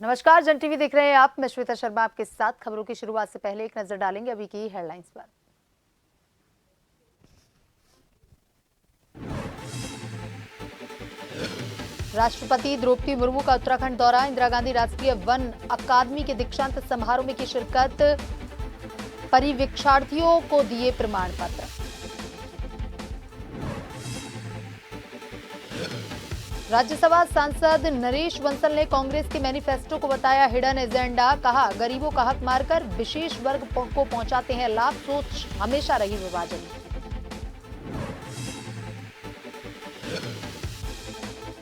नमस्कार, जन टीवी देख रहे हैं आप। मैं श्वेता शर्मा आपके साथ। खबरों की शुरुआत से पहले एक नजर डालेंगे अभी की हेडलाइंस पर। राष्ट्रपति द्रौपदी मुर्मू का उत्तराखंड दौरा, इंदिरा गांधी राष्ट्रीय वन अकादमी के दीक्षांत समारोह में की शिरकत, परिवीक्षार्थियों को दिए प्रमाण पत्र। राज्यसभा सांसद नरेश बंसल ने कांग्रेस के मैनिफेस्टो को बताया हिडन एजेंडा। कहा, गरीबों का हक मारकर विशेष वर्ग को पहुंचाते हैं लाभ, सोच हमेशा रही विभाजन।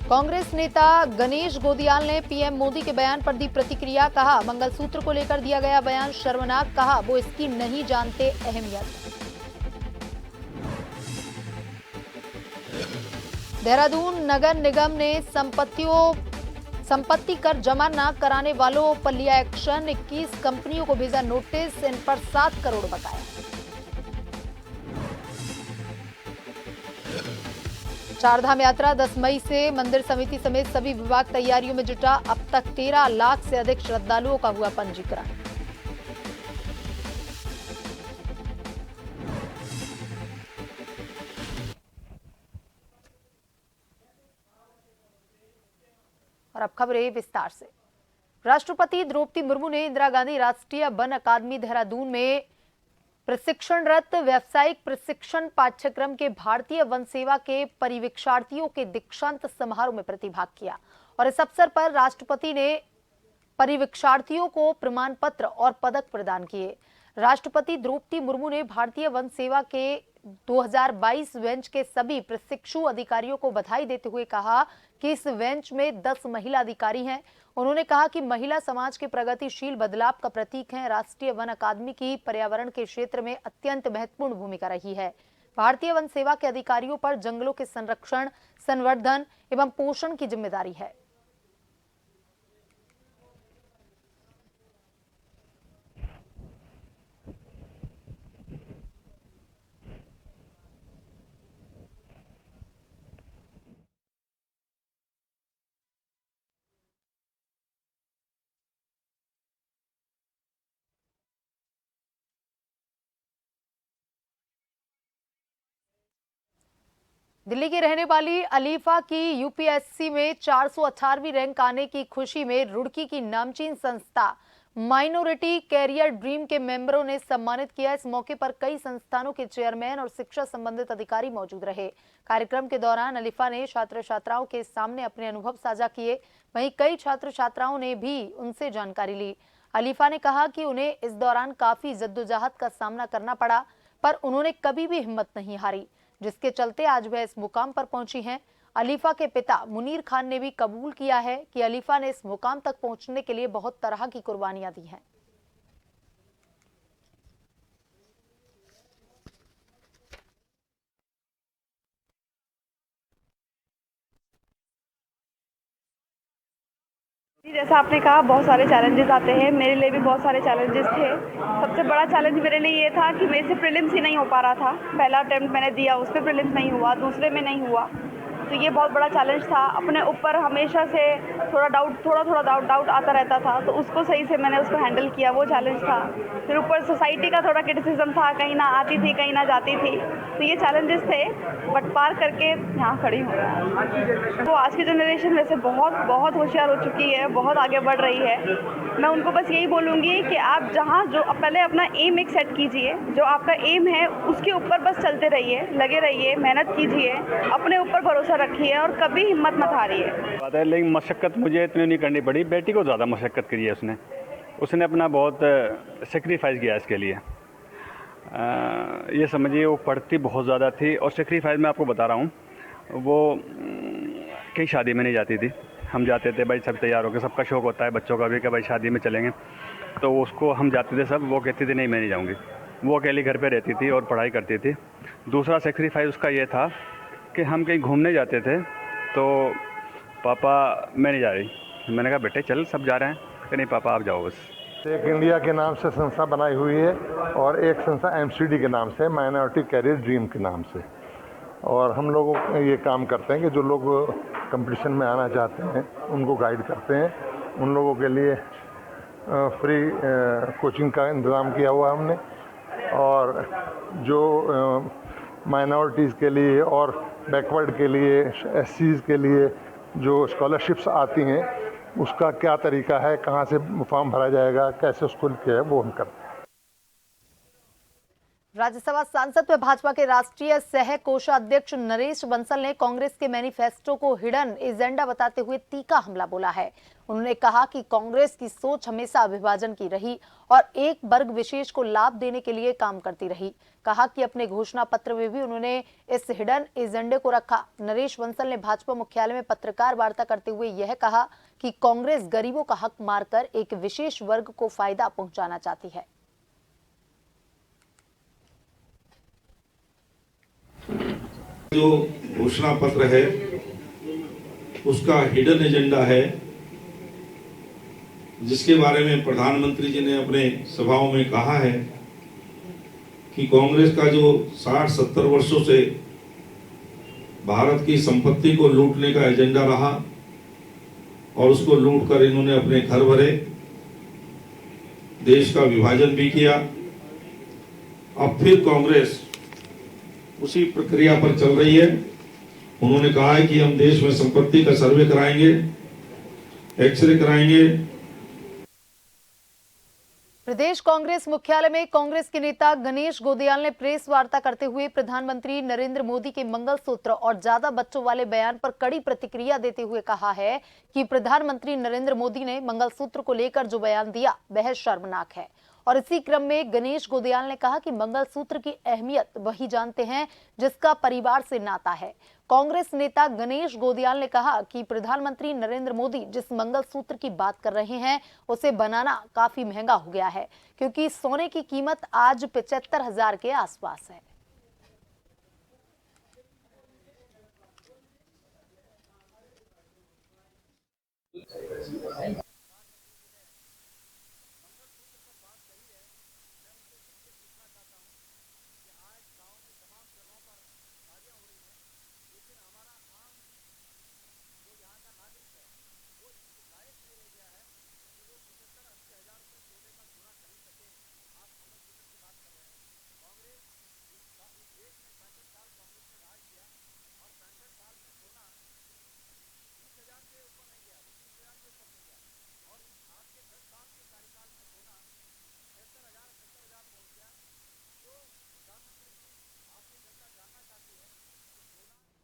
कांग्रेस नेता गणेश गोदियाल ने पीएम मोदी के बयान पर दी प्रतिक्रिया। कहा, मंगलसूत्र को लेकर दिया गया बयान शर्मनाक। कहा, वो इसकी नहीं जानते अहमियत। देहरादून नगर निगम ने संपत्ति कर जमा न कराने वालों पर लिया एक्शन। 21 कंपनियों को भेजा नोटिस, इन पर 7 करोड़ बकाया। चारधाम यात्रा 10 मई से, मंदिर समिति समेत सभी विभाग तैयारियों में जुटा। अब तक 13 लाख से अधिक श्रद्धालुओं का हुआ पंजीकरण। और अब खबरें विस्तार से। राष्ट्रपति द्रौपदी मुर्मू ने इंदिरा गांधी राष्ट्रीय वन अकादमी देहरादून में प्रशिक्षणरत व्यावसायिक प्रशिक्षण पाठ्यक्रम के भारतीय वन सेवा के परिवीक्षार्थियों के दीक्षांत समारोह में प्रतिभाग किया। और इस अवसर पर राष्ट्रपति ने परिवीक्षार्थियों को प्रमाण पत्र और पदक प्रदान किए। राष्ट्रपति द्रौपदी मुर्मू ने भारतीय वन सेवा के 2022 बेंच के सभी प्रशिक्षु अधिकारियों को बधाई देते हुए कहा कि इस बेंच में 10 महिला अधिकारी हैं। उन्होंने कहा कि महिला समाज के प्रगतिशील बदलाव का प्रतीक हैं। राष्ट्रीय वन अकादमी की पर्यावरण के क्षेत्र में अत्यंत महत्वपूर्ण भूमिका रही है। भारतीय वन सेवा के अधिकारियों पर जंगलों के संरक्षण, संवर्धन एवं पोषण की जिम्मेदारी है। दिल्ली की रहने वाली अलीफा की यूपीएससी में 418वीं रैंक आने की खुशी में रुड़की की नामचीन संस्था माइनॉरिटी कैरियर ड्रीम के मेंबरों ने सम्मानित किया। इस मौके पर कई संस्थानों के चेयरमैन और शिक्षा संबंधित अधिकारी मौजूद रहे। कार्यक्रम के दौरान अलीफा ने छात्र छात्राओं के सामने अपने अनुभव साझा किए। वहीं कई छात्र छात्राओं ने भी उनसे जानकारी ली। अलीफा ने कहा कि उन्हें इस दौरान काफी जद्दोजहद का सामना करना पड़ा, पर उन्होंने कभी भी हिम्मत नहीं हारी, जिसके चलते आज वह इस मुकाम पर पहुंची हैं। अलीफा के पिता मुनीर खान ने भी कबूल किया है कि अलीफा ने इस मुकाम तक पहुंचने के लिए बहुत तरह की कुर्बानियां दी हैं। जैसा आपने कहा, बहुत सारे चैलेंजेस आते हैं। मेरे लिए भी बहुत सारे चैलेंजेस थे। सबसे बड़ा चैलेंज मेरे लिए ये था कि मेरे से प्रीलिम्स ही नहीं हो पा रहा था। पहला अटेम्प्ट मैंने दिया, उस पर प्रीलिम्स नहीं हुआ, दूसरे में नहीं हुआ, तो ये बहुत बड़ा चैलेंज था। अपने ऊपर हमेशा से थोड़ा डाउट आता रहता था, तो उसको सही से मैंने उसको हैंडल किया, वो चैलेंज था। फिर ऊपर सोसाइटी का थोड़ा क्रिटिसिज्म था, कहीं ना आती थी कहीं ना जाती थी, तो ये चैलेंजेस थे, बट पार करके यहाँ खड़ी हूँ। तो आज की जनरेशन वैसे बहुत होशियार हो चुकी है, बहुत आगे बढ़ रही है। मैं उनको बस यही बोलूँगी कि आप जहाँ जो पहले अपना एम एक सेट कीजिए, जो आपका एम है उसके ऊपर बस चलते रहिए, लगे रहिए, मेहनत कीजिए, अपने ऊपर भरोसा रखिए और कभी हिम्मत मत हारिए। बात है, लेकिन मशक्क़त मुझे इतनी नहीं करनी पड़ी, बेटी को ज़्यादा मशक्क़त करी है उसने अपना बहुत सेक्रीफाइस किया इसके लिए। ये समझिए वो पढ़ती बहुत ज़्यादा थी, और सेक्रीफाइस मैं आपको बता रहा हूँ, वो कहीं शादी में नहीं जाती थी। हम जाते थे भाई सब तैयार होकर, सबका शौक़ होता है बच्चों का भी कि भाई शादी में चलेंगे, तो उसको हम जाते थे सब, वो कहती थी नहीं मैं नहीं जाऊँगी। वो अकेली घर पे रहती थी और पढ़ाई करती थी। दूसरा सेक्रीफाइस उसका ये था कि हम कहीं घूमने जाते थे तो पापा मैं नहीं जा रही। मैंने कहा बेटे चल सब जा रहे हैं, कि नहीं पापा आप जाओ बस। एक इंडिया के नाम से संस्था बनाई हुई है और एक संस्था एमसीडी के नाम से, माइनॉरिटी कैरियर ड्रीम के नाम से। और हम लोग ये काम करते हैं कि जो लोग कंपटीशन में आना चाहते हैं उनको गाइड करते हैं उन लोगों के लिए फ्री कोचिंग का इंतज़ाम किया हुआ है हमने। और जो माइनॉरिटीज़ के लिए और बैकवर्ड के लिए, एससीज़ के लिए जो स्कॉलरशिप्स आती हैं उसका क्या तरीका है, कहाँ से फॉर्म भरा जाएगा, कैसे उसको किया है, वो हम करते हैं। राज्यसभा सांसद व भाजपा के राष्ट्रीय सह कोषाध्यक्ष नरेश बंसल ने कांग्रेस के मैनिफेस्टो को हिडन एजेंडा बताते हुए तीखा हमला बोला है। उन्होंने कहा कि कांग्रेस की सोच हमेशा विभाजन की रही और एक वर्ग विशेष को लाभ देने के लिए काम करती रही। कहा कि अपने घोषणा पत्र में भी उन्होंने इस हिडन एजेंडे को रखा। नरेश बंसल ने भाजपा मुख्यालय में पत्रकार वार्ता करते हुए यह कहा कि कांग्रेस गरीबों का हक मारकर एक विशेष वर्ग को फायदा पहुंचाना चाहती है। जो घोषणा पत्र है उसका हिडन एजेंडा है, जिसके बारे में प्रधानमंत्री जी ने अपने सभाओं में कहा है कि कांग्रेस का जो 60-70 वर्षों से भारत की संपत्ति को लूटने का एजेंडा रहा और उसको लूट कर इन्होंने अपने घर भरे, देश का विभाजन भी किया। अब फिर कांग्रेस उसी प्रक्रिया पर चल रही है। उन्होंने कहा है कि हम देश में संपत्ति का सर्वे कराएंगे, एक्सरे कराएंगे। प्रदेश कांग्रेस मुख्यालय में कांग्रेस के नेता गणेश गोदियाल ने प्रेस वार्ता करते हुए प्रधानमंत्री नरेंद्र मोदी के मंगलसूत्र और ज्यादा बच्चों वाले बयान पर कड़ी प्रतिक्रिया देते हुए कहा है कि प्रधानमंत्री नरेंद्र मोदी ने मंगलसूत्र को लेकर जो बयान दिया वह शर्मनाक है। और इसी क्रम में गणेश गोदियाल ने कहा कि मंगलसूत्र की अहमियत वही जानते हैं जिसका परिवार से नाता है। कांग्रेस नेता गणेश गोदियाल ने कहा कि प्रधानमंत्री नरेंद्र मोदी जिस मंगलसूत्र की बात कर रहे हैं उसे बनाना काफी महंगा हो गया है, क्योंकि सोने की कीमत आज 75,000 के आसपास है।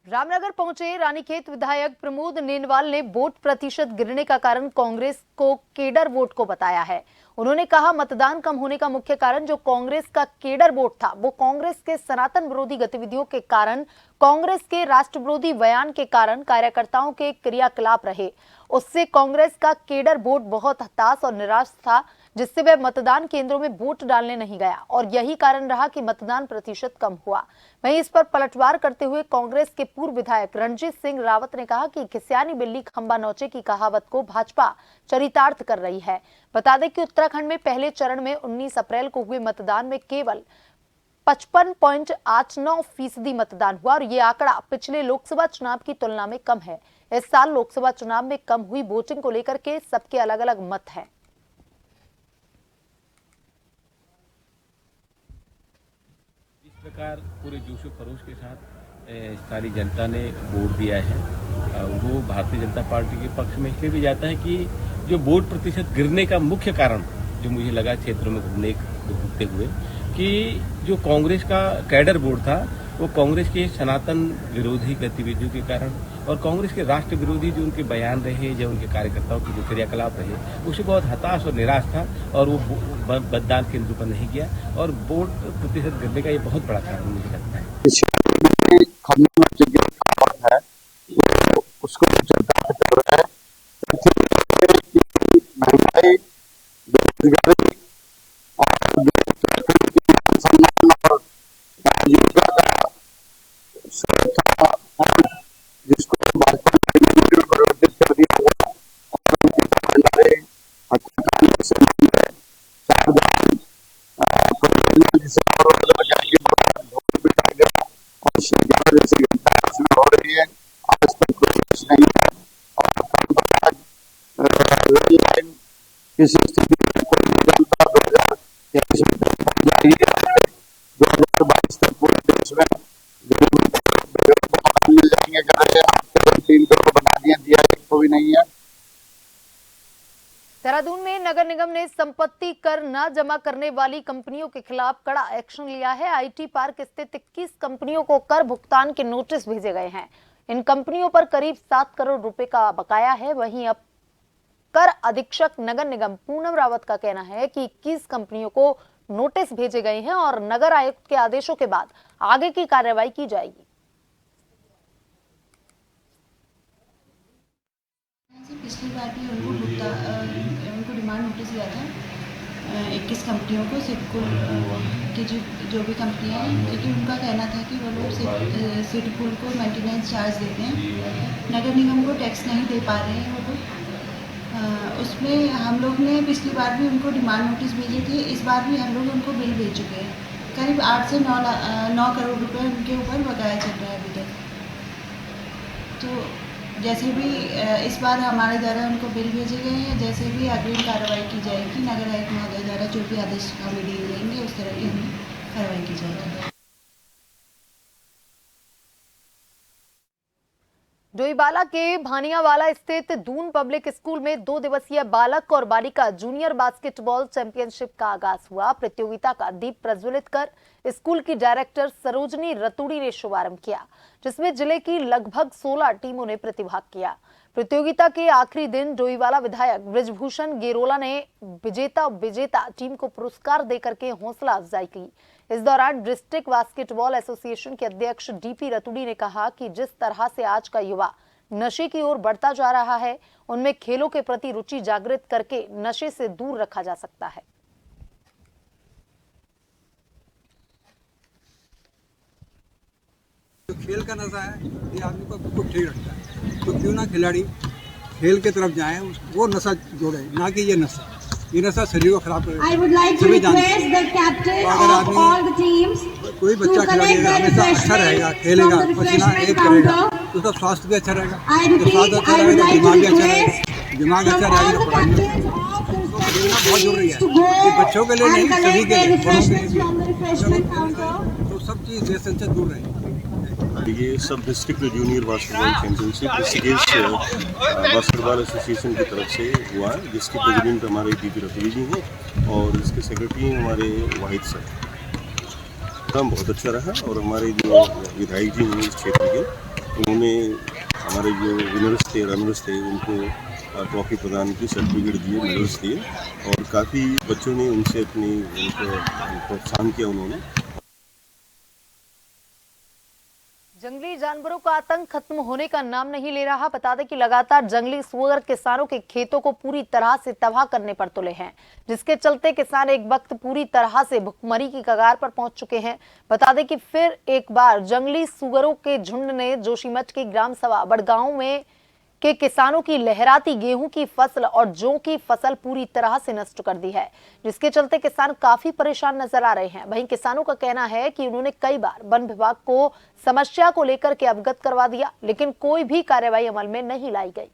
रामनगर पहुंचे रानीखेत विधायक प्रमोद नेनवाल ने वोट प्रतिशत गिरने का कारण कांग्रेस को केडर वोट को बताया है। उन्होंने कहा मतदान कम होने का मुख्य कारण जो कांग्रेस का केडर वोट था वो कांग्रेस के सनातन विरोधी गतिविधियों के कारण, कांग्रेस के राष्ट्र विरोधी बयान के कारण, कार्यकर्ताओं के क्रियाकलाप रहे। उससे कांग्रेस का केडर वोट बहुत हताश और निराश था, जिससे वह मतदान केंद्रों में वोट डालने नहीं गया और यही कारण रहा कि मतदान प्रतिशत कम हुआ। वहीं इस पर पलटवार करते हुए कांग्रेस के पूर्व विधायक रणजीत सिंह रावत ने कहा कि खिसियानी बिल्ली खंबा नौचे की कहावत को भाजपा चरितार्थ कर रही है। बता दें कि उत्तराखंड में पहले चरण में 19 अप्रैल को हुए मतदान में केवल 55.89% मतदान हुआ और ये आंकड़ा पिछले लोकसभा चुनाव की तुलना में कम है। इस साल लोकसभा चुनाव में कम हुई वोटिंग को लेकर के सबके अलग अलग मत हैं। इस प्रकार पूरे जोश व खरोश के साथ स्थानीय जनता ने वोट दिया है, वो भारतीय जनता पार्टी के पक्ष में इसलिए भी जाता है कि जो वोट प्रतिशत गिरने का मुख्य कारण जो मुझे लगा क्षेत्रों में घूमते हुए कि जो कांग्रेस का कैडर वोट था वो कांग्रेस के सनातन विरोधी गतिविधियों के कारण और कांग्रेस के राष्ट्र विरोधी जो उनके बयान रहे, जो उनके कार्यकर्ताओं के जो क्रियाकलाप रहे, उससे बहुत हताश और निराश था और वो मतदान केंद्र पर नहीं गया और वोट प्रतिशत गिरने का ये बहुत बड़ा कारण मुझे लगता है। उसको चरितार्थ कर रहा है। महंगाई, बेरोजगारी और सम्मान और आजीविका का सुरक्षा और जिसको भाजपा ने परिवर्तित कर दिया हुआ और उनके भंडारे हत्याकांड से सावधान जिसे और शिवगार जैसी घटना इसमें हो रही है। आज तक कोई कुछ नहीं है और किसी स्थिति में कोई नहीं जानता 2023 में तक पहुंच जाएगी। 2022 तक पूरे देश में गरीबों को मकान मिल जाएंगे। करेंगे आपके 3 करोड़ बना दिया एक को भी नहीं है। देहरादून में नगर निगम ने संपत्ति कर न जमा करने वाली कंपनियों के खिलाफ कड़ा एक्शन लिया है। आईटी पार्क स्थित 21 कंपनियों को कर भुगतान के नोटिस भेजे गए हैं। इन कंपनियों पर करीब 7 करोड़ रुपए का बकाया है। वहीं अब कर अधीक्षक नगर निगम पूनम रावत का कहना है कि 21 कंपनियों को नोटिस भेजे गए हैं और नगर आयुक्त के आदेशों के बाद आगे की कार्रवाई की जाएगी। पिछली बार भी उनको डिमांड नोटिस दिया था 21 कंपनियों को सिडको की जो भी कंपनियां हैं, क्योंकि उनका कहना था कि वो लोग सिडको को मेंटेनेंस चार्ज देते हैं, नगर निगम को टैक्स नहीं दे पा रहे हैं वो लोग। उसमें हम लोग ने पिछली बार भी उनको डिमांड नोटिस भेजे थे, इस बार भी हम लोग उनको बिल भेज चुके हैं। करीब 8 से 9 करोड़ रुपए उनके ऊपर बकाया चल रहा है अभी तक। तो जैसे भी इस बार हमारे द्वारा उनको बिल भेजे गए हैं, जैसे भी अग्रिम कार्रवाई की जाएगी, नगर आयुक्त महोदय द्वारा जो भी आदेश हमें दिए जाएंगे उस तरह की हमें कार्रवाई की जाएगी। डोईवाला के भानियावाला स्थित दून पब्लिक स्कूल में 2 दिवसीय बालक और बालिका जूनियर बास्केटबॉल चैंपियनशिप का आगाज हुआ। प्रतियोगिता का दीप प्रज्वलित कर स्कूल की डायरेक्टर सरोजनी रतूड़ी ने शुभारंभ किया, जिसमें जिले की लगभग 16 टीमों ने प्रतिभाग किया। प्रतियोगिता के आखिरी दिन डोईवाला विधायक बृजभूषण गेरोला ने विजेता टीम को पुरस्कार देकर के हौसला अफजाई की। इस दौरान डिस्ट्रिक्ट बास्केटबॉल एसोसिएशन के अध्यक्ष डीपी रतूड़ी ने कहा कि जिस तरह से आज का युवा नशे की ओर बढ़ता जा रहा है, उनमें खेलों के प्रति रुचि जागृत करके नशे से दूर रखा जा सकता है। जो खेल का नशा है ये आदमी को बिल्कुल ठीक रखता है, तो क्यों ना खिलाड़ी खेल की तरफ जाए, वो नशा जोड़े, ना कि ये नशा शरीर को खराब करे। सभी जानते हैं अगर आदमी कोई बच्चा खिलाड़ी हमेशा अच्छा रहेगा, खेलेगा, पसीना एक करेगा तो उसका स्वास्थ्य भी अच्छा रहेगा। तो स्वास्थ्य अच्छा रहेगा तो दिमाग भी अच्छा रहेगा, दिमाग अच्छा रहेगा तो पढ़ाई भी बहुत जरूरी है। ये बच्चों के लिए नहीं, सभी के लिए, बड़ों के लिए, तो सब चीज़ व्यसन से दूर रहेगी। ये सब district junior basketball championship Rishikesh basketball association की तरफ से हुआ, जिसके प्रेसिडेंट हमारे डीपी रतूड़ी जी हैं और इसके सेक्रेटरी हमारे वाहिद सर। काम बहुत अच्छा रहा और हमारे जो विधायक जी हैं इस क्षेत्र के, उन्होंने हमारे जो विनर्स थे, रनर्स थे, उनको ट्रॉफी प्रदान की, सर्टिफिकेट दिए, मेडल्स दिए और काफ़ी बच्चों ने उनसे उनको प्रोत्साहन किया उन्होंने। जंगली जानवरों का आतंक खत्म होने का नाम नहीं ले रहा। बता दें कि लगातार जंगली सुअर किसानों के खेतों को पूरी तरह से तबाह करने पर तुले हैं, जिसके चलते किसान एक वक्त पूरी तरह से भुखमरी की कगार पर पहुंच चुके हैं। बता दें कि फिर एक बार जंगली सुअरों के झुंड ने जोशीमठ के ग्राम सभा बड़गांव में के किसानों की लहराती गेहूं की फसल और जौ की फसल पूरी तरह से नष्ट कर दी है, जिसके चलते किसान काफी परेशान नजर आ रहे हैं। वहीं किसानों का कहना है कि उन्होंने कई बार वन विभाग को समस्या को लेकर के अवगत करवा दिया, लेकिन कोई भी कार्रवाई अमल में नहीं लाई गई।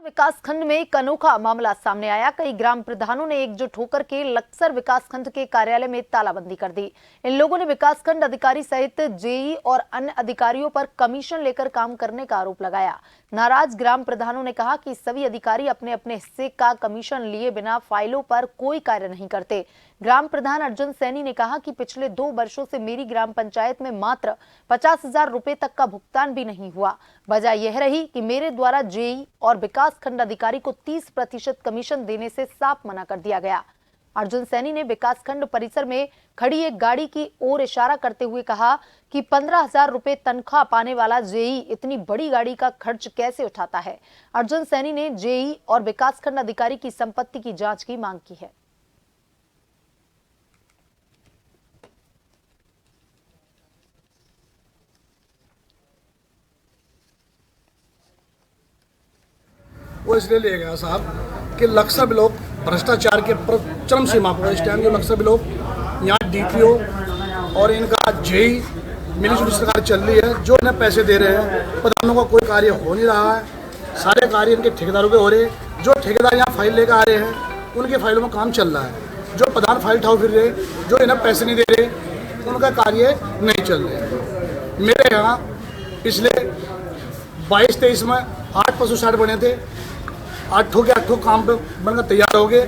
विकास खंड में एक अनोखा मामला सामने आया। कई ग्राम प्रधानों ने एकजुट होकर के लक्सर विकास खंड के कार्यालय में तालाबंदी कर दी। इन लोगों ने विकास खंड अधिकारी सहित जेई और अन्य अधिकारियों पर कमीशन लेकर काम करने का आरोप लगाया। नाराज ग्राम प्रधानों ने कहा कि सभी अधिकारी अपने अपने हिस्से का कमीशन लिए बिना फाइलों पर कोई कार्य नहीं करते। ग्राम प्रधान अर्जुन सैनी ने कहा कि पिछले 2 वर्षों से मेरी ग्राम पंचायत में मात्र 50,000 रुपए तक का भुगतान भी नहीं हुआ। वजह यह रही कि मेरे द्वारा जेई और विकास खंड अधिकारी को 30% कमीशन देने से साफ मना कर दिया गया। अर्जुन सैनी ने विकास खंड परिसर में खड़ी एक गाड़ी की ओर इशारा करते हुए कहा कि 15,000 रुपए तनख्वाह पाने वाला जेई इतनी बड़ी गाड़ी का खर्च कैसे उठाता है। अर्जुन सैनी ने जेई और विकास खंड अधिकारी की संपत्ति की जांच की मांग की है। वो इसलिए लिया गया साहब कि लक्सर लोग भ्रष्टाचार के चरम सीमा पर इस टाइम जो लक्सर लोग यहाँ DPO और इनका जेई मिलीजुली सरकार चल रही है, जो इन्हें पैसे दे रहे हैं, प्रधानों का कोई कार्य हो नहीं रहा है, सारे कार्य इनके ठेकेदारों के हो रहे हैं। जो ठेकेदार यहाँ फाइल लेकर आ रहे हैं उनके फाइलों में काम चल रहा है, जो प्रधान फाइल उठाओ फिर रहे, जो इन्हें पैसे नहीं दे रहे, उनका कार्य नहीं चल रहे। मेरे यहाँ पिछले 22-23 में 8 पशु साइट बने थे, 8 के 8 काम पे बनकर तैयार हो गए,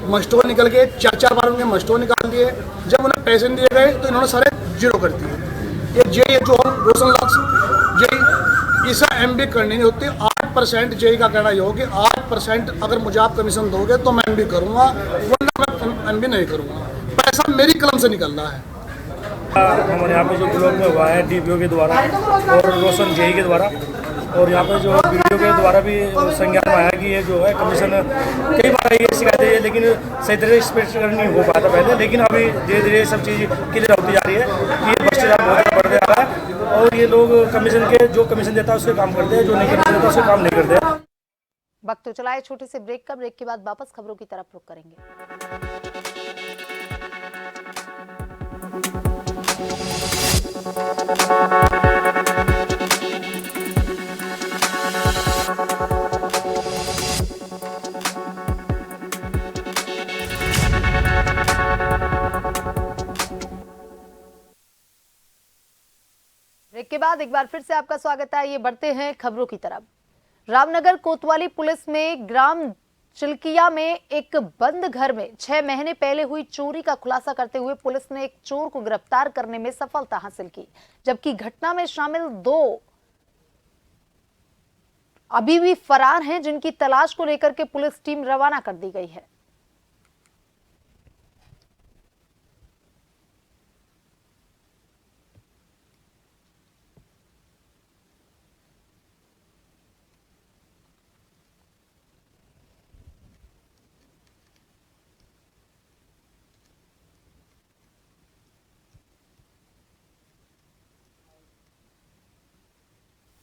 मस्टोर निकल गए, 4 बार उनके मस्टोर निकाल दिए। जब उन्हें पैसे नहीं दिए गए तो इन्होंने सारे जीरो कर दिए। ये जेई जो रोशन लक्स जेई इसे MB करनी नहीं होती। 8% जेई का कहना ये हो कि 8% अगर मुझे आप कमीशन दोगे तो मैं MB करूँगा, वरना मैं MB नहीं करूँगा। पैसा मेरी कलम से निकल रहा है। हमारे यहाँ पे जो ब्लॉक में हुआ है DPO के द्वारा और रोशन जेई के द्वारा, और यहाँ पे जो वीडियो के द्वारा भी संज्ञान में आया कि ये जो है कमीशन कई बार ये शिकायतें है, लेकिन सही तरह स्पेशल नहीं हो पाता पहले, लेकिन अभी धीरे धीरे सब चीज़ क्लियर होती जा रही है कि ये भ्रष्टाचार बहुत बढ़ रहा है और ये लोग कमीशन के जो कमीशन देता है उसके काम करते हैं, जो नहीं कमीशन देता उसके काम नहीं करते हैं। वक्त तो चला है छोटे से ब्रेक का। ब्रेक के बाद वापस खबरों की तरफ रुख करेंगे। ब्रेक के बाद एक बार फिर से आपका स्वागत है। ये बढ़ते हैं खबरों की तरफ। रामनगर कोतवाली पुलिस में ग्राम चिल्किया में एक बंद घर में 6 महीने पहले हुई चोरी का खुलासा करते हुए पुलिस ने एक चोर को गिरफ्तार करने में सफलता हासिल की, जबकि घटना में शामिल 2 अभी भी फरार हैं, जिनकी तलाश को लेकर के पुलिस टीम रवाना कर दी गई है।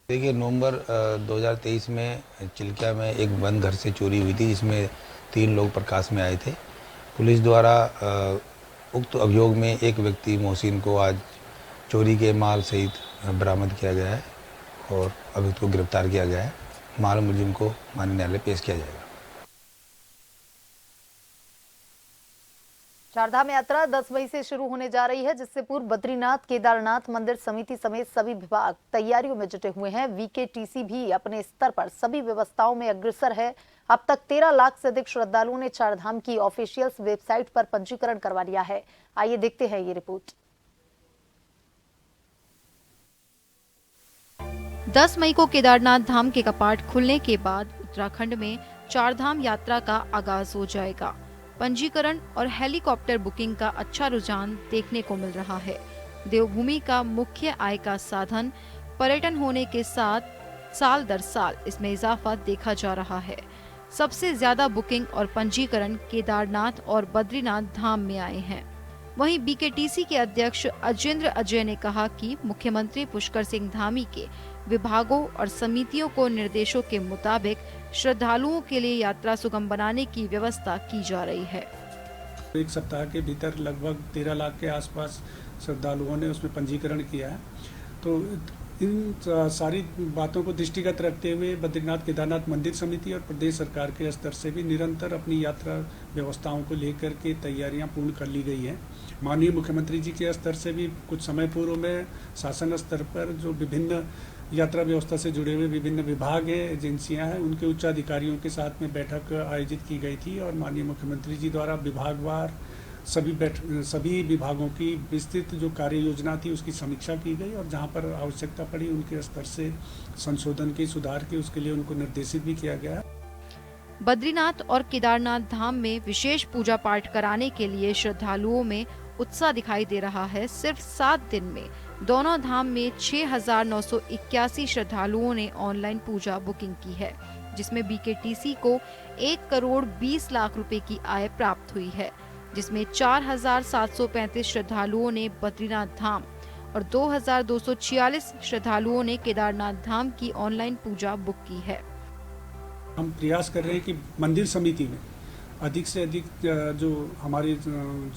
देखिए, नवंबर 2023 में चिल्किया में एक बंद घर से चोरी हुई थी, जिसमें 3 लोग प्रकाश में आए थे। पुलिस द्वारा उक्त अभियोग में एक व्यक्ति मोहसिन को आज चोरी के माल सहित बरामद किया गया है और अभियुक्त को गिरफ्तार किया गया है। माल मुलजिम को माननीय न्यायालय पेश किया जाएगा। चारधाम यात्रा 10 मई से शुरू होने जा रही है, जिससे पूर्व बद्रीनाथ केदारनाथ मंदिर समिति समेत सभी विभाग तैयारियों में जुटे हुए हैं। VKTC भी अपने स्तर पर सभी व्यवस्थाओं में अग्रसर है। अब तक 13 लाख से अधिक श्रद्धालुओं ने चारधाम की ऑफिशियल वेबसाइट पर पंजीकरण करवा लिया है। आइए देखते हैं ये रिपोर्ट। 10 मई को केदारनाथ धाम के कपाट खुलने के बाद उत्तराखंड में चारधाम यात्रा का आगाज हो जाएगा। पंजीकरण और हेलीकॉप्टर बुकिंग का अच्छा रुझान देखने को मिल रहा है। देवभूमि का मुख्य आय का साधन पर्यटन होने के साथ साल दर साल इसमें इजाफा देखा जा रहा है। सबसे ज्यादा बुकिंग और पंजीकरण केदारनाथ और बद्रीनाथ धाम में आए हैं। वहीं BKTC के अध्यक्ष अजेंद्र अजय ने कहा कि मुख्यमंत्री पुष्कर सिंह धामी के विभागों और समितियों को निर्देशों के मुताबिक श्रद्धालुओं के लिए यात्रा सुगम बनाने की व्यवस्था की जा रही है। एक सप्ताह के भीतर लगभग 13 लाख के आसपास श्रद्धालुओं ने उसमें पंजीकरण किया है। तो इन सारी बातों को दृष्टिगत रखते हुए बद्रीनाथ केदारनाथ मंदिर समिति और प्रदेश सरकार के स्तर से भी निरंतर अपनी यात्रा व्यवस्थाओं को लेकर के तैयारियां पूर्ण कर ली गई हैं। माननीय मुख्यमंत्री जी के स्तर से भी कुछ समय पूर्व में शासन स्तर पर जो विभिन्न यात्रा व्यवस्था से जुड़े हुए विभिन्न विभाग हैं, एजेंसियां हैं, उनके उच्च अधिकारियों के साथ में बैठक आयोजित की गई थी और माननीय मुख्यमंत्री जी द्वारा विभागवार सभी विभागों की विस्तृत जो कार्य योजना थी उसकी समीक्षा की गई और जहां पर आवश्यकता पड़ी उनके स्तर से संशोधन की, सुधार की, उसके लिए उनको निर्देशित भी किया गया। बद्रीनाथ और केदारनाथ धाम में विशेष पूजा पाठ कराने के लिए श्रद्धालुओं में उत्साह दिखाई दे रहा है। सिर्फ 7 दिन में दोनों धाम में 6,981 श्रद्धालुओं ने ऑनलाइन पूजा बुकिंग की है, जिसमें BKTC को 1 करोड़ 20 लाख रुपए की आय प्राप्त हुई है, जिसमें 4,735 श्रद्धालुओं ने बद्रीनाथ धाम और 2,246 श्रद्धालुओं ने केदारनाथ धाम की ऑनलाइन पूजा बुक की है। हम प्रयास कर रहे हैं कि मंदिर समिति में अधिक से अधिक जो हमारी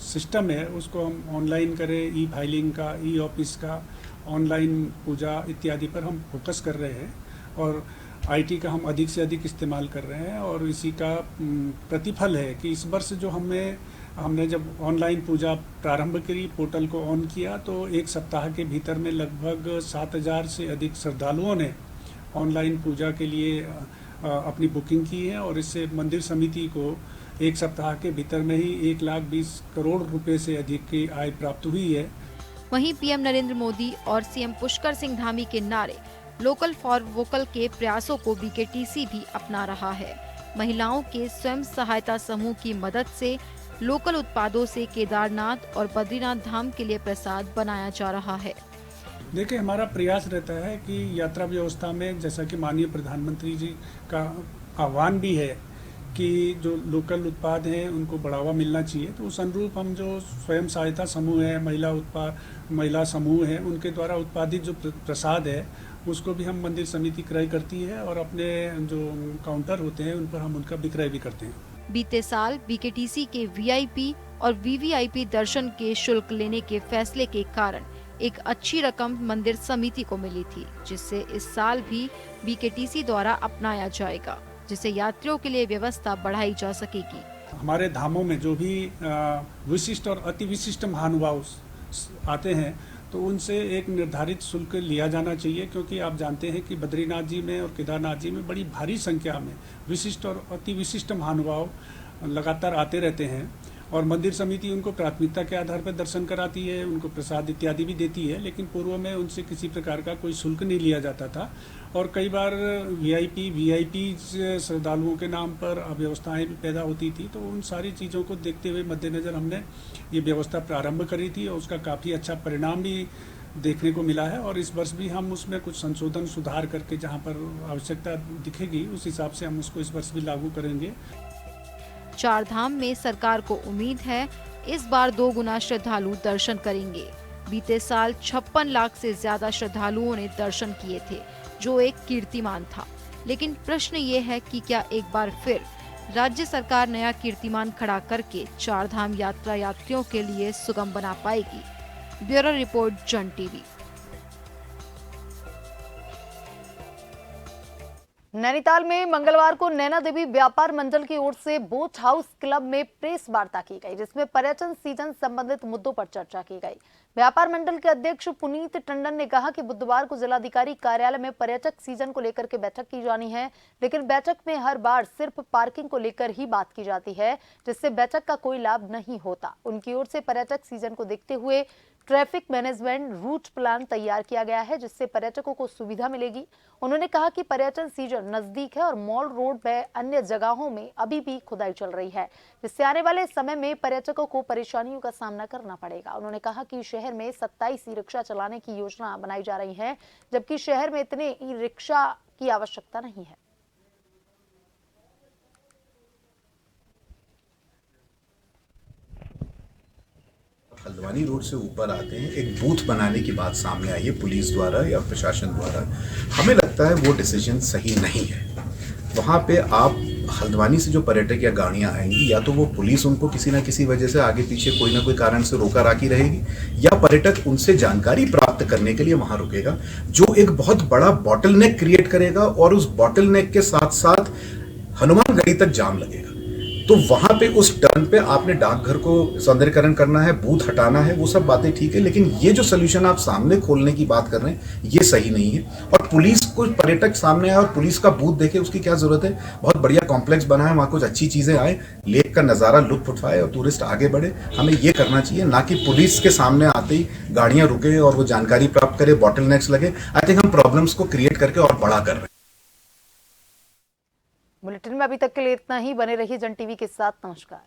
सिस्टम है उसको हम ऑनलाइन करें, ई फाइलिंग का, ई ऑफिस का, ऑनलाइन पूजा इत्यादि पर हम फोकस कर रहे हैं और आईटी का हम अधिक से अधिक इस्तेमाल कर रहे हैं। और इसी का प्रतिफल है कि इस वर्ष जो हमने जब ऑनलाइन पूजा प्रारंभ करी, पोर्टल को ऑन किया, तो एक सप्ताह के भीतर में लगभग 7,000 से अधिक श्रद्धालुओं ने ऑनलाइन पूजा के लिए अपनी बुकिंग की है और इससे मंदिर समिति को एक सप्ताह के भीतर में ही 1,20 करोड़ रुपए से अधिक की आय प्राप्त हुई है। वहीं पीएम नरेंद्र मोदी और सीएम पुष्कर सिंह धामी के नारे लोकल फॉर वोकल के प्रयासों को बीकेटीसी भी अपना रहा है। महिलाओं के स्वयं सहायता समूह की मदद से लोकल उत्पादों से केदारनाथ और बद्रीनाथ धाम के लिए प्रसाद बनाया जा रहा है। देखिए, हमारा प्रयास रहता है कि यात्रा व्यवस्था में, जैसा कि माननीय प्रधानमंत्री जी का आह्वान भी है कि जो लोकल उत्पाद हैं उनको बढ़ावा मिलना चाहिए, तो उस अनुरूप हम जो स्वयं सहायता समूह है, महिला समूह है, उनके द्वारा उत्पादित जो प्रसाद है उसको भी हम मंदिर समिति क्रय करती है और अपने जो काउंटर होते हैं उन पर हम उनका विक्रय भी करते हैं। बीते साल बीकेटीसी के वीआईपी और वीवीआईपी दर्शन के शुल्क लेने के फैसले के कारण एक अच्छी रकम मंदिर समिति को मिली थी, जिससे इस साल भी बीकेटीसी द्वारा अपनाया जाएगा, जिससे यात्रियों के लिए व्यवस्था बढ़ाई जा सकेगी। हमारे धामों में जो भी विशिष्ट और अति विशिष्ट महानुभाव आते हैं तो उनसे एक निर्धारित शुल्क लिया जाना चाहिए, क्योंकि आप जानते हैं कि बद्रीनाथ जी में और केदारनाथ जी में बड़ी भारी संख्या में विशिष्ट और अति विशिष्ट महानुभाव लगातार आते रहते हैं और मंदिर समिति उनको प्राथमिकता के आधार पर दर्शन कराती है, उनको प्रसाद इत्यादि भी देती है, लेकिन पूर्व में उनसे किसी प्रकार का कोई शुल्क नहीं लिया जाता था और कई बार वीआईपी श्रद्धालुओं के नाम पर अव्यवस्थाएं भी पैदा होती थी। तो उन सारी चीज़ों को देखते हुए मद्देनज़र हमने ये व्यवस्था प्रारंभ करी थी और उसका काफ़ी अच्छा परिणाम भी देखने को मिला है और इस वर्ष भी हम उसमें कुछ संशोधन सुधार करके जहाँ पर आवश्यकता दिखेगी उस हिसाब से हम उसको इस वर्ष भी लागू करेंगे। चार धाम में सरकार को उम्मीद है इस बार 2 गुना श्रद्धालु दर्शन करेंगे। बीते साल 56 लाख से ज्यादा श्रद्धालुओं ने दर्शन किए थे, जो एक कीर्तिमान था। लेकिन प्रश्न ये है कि क्या एक बार फिर राज्य सरकार नया कीर्तिमान खड़ा करके चार धाम यात्रा यात्रियों के लिए सुगम बना पाएगी। ब्यूरो रिपोर्ट, जन टीवी। नैनीताल में मंगलवार को नैना देवी व्यापार मंडल की ओर से बोट हाउस क्लब में प्रेस वार्ता की गई, जिसमें पर्यटन सीजन संबंधित मुद्दों पर चर्चा की गई। व्यापार मंडल के अध्यक्ष पुनीत टंडन ने कहा कि बुधवार को जिलाधिकारी कार्यालय में पर्यटक सीजन को लेकर के बैठक की जानी है, लेकिन बैठक में हर बार सिर्फ पार्किंग को लेकर ही बात की जाती है, जिससे बैठक का कोई लाभ नहीं होता। उनकी ओर से पर्यटक सीजन को देखते हुए ट्रैफिक मैनेजमेंट रूट प्लान तैयार किया गया है, जिससे पर्यटकों को सुविधा मिलेगी। उन्होंने कहा कि पर्यटन सीजन नजदीक है और मॉल रोड व अन्य जगहों में अभी भी खुदाई चल रही है, जिससे आने वाले समय में पर्यटकों को परेशानियों का सामना करना पड़ेगा। उन्होंने कहा कि शहर में 27 ई रिक्शा चलाने की योजना बनाई जा रही है, जबकि शहर में इतने ई रिक्शा की आवश्यकता नहीं है। हल्द्वानी रोड से ऊपर आते हैं, एक बूथ बनाने की बात सामने आई है पुलिस द्वारा या प्रशासन द्वारा। हमें लगता है वो डिसीजन सही नहीं है। वहाँ पे आप हल्द्वानी से जो पर्यटक या गाड़ियाँ आएंगी, या तो वो पुलिस उनको किसी ना किसी वजह से आगे पीछे कोई ना कोई कारण से रोका राखी रहेगी, या पर्यटक उनसे जानकारी प्राप्त करने के लिए वहाँ रुकेगा, जो एक बहुत बड़ा बॉटलनेक क्रिएट करेगा और उस बॉटलनेक के साथ साथ हनुमानगढ़ी तक जाम लगेगा। तो वहां पे उस टर्न पे आपने डाकघर को सौंदर्यकरण करना है, बूथ हटाना है, वो सब बातें ठीक है, लेकिन ये जो सोल्यूशन आप सामने खोलने की बात कर रहे हैं ये सही नहीं है। और पुलिस को पर्यटक सामने आए और पुलिस का बूथ देखे, उसकी क्या जरूरत है? बहुत बढ़िया कॉम्प्लेक्स बना है, वहां कुछ अच्छी चीजें आए, लेक का नजारा लुत्फ उठाए और टूरिस्ट आगे बढ़े। हमें ये करना चाहिए, ना कि पुलिस के सामने आते ही गाड़ियां रुके और वो जानकारी प्राप्त करे, बॉटलनेक्स लगे। आई थिंक हम प्रॉब्लम्स को क्रिएट करके और बड़ा कर रहे हैं। बुलेटिन में अभी तक के लिए इतना ही। बने रहिए जन टीवी के साथ। नमस्कार।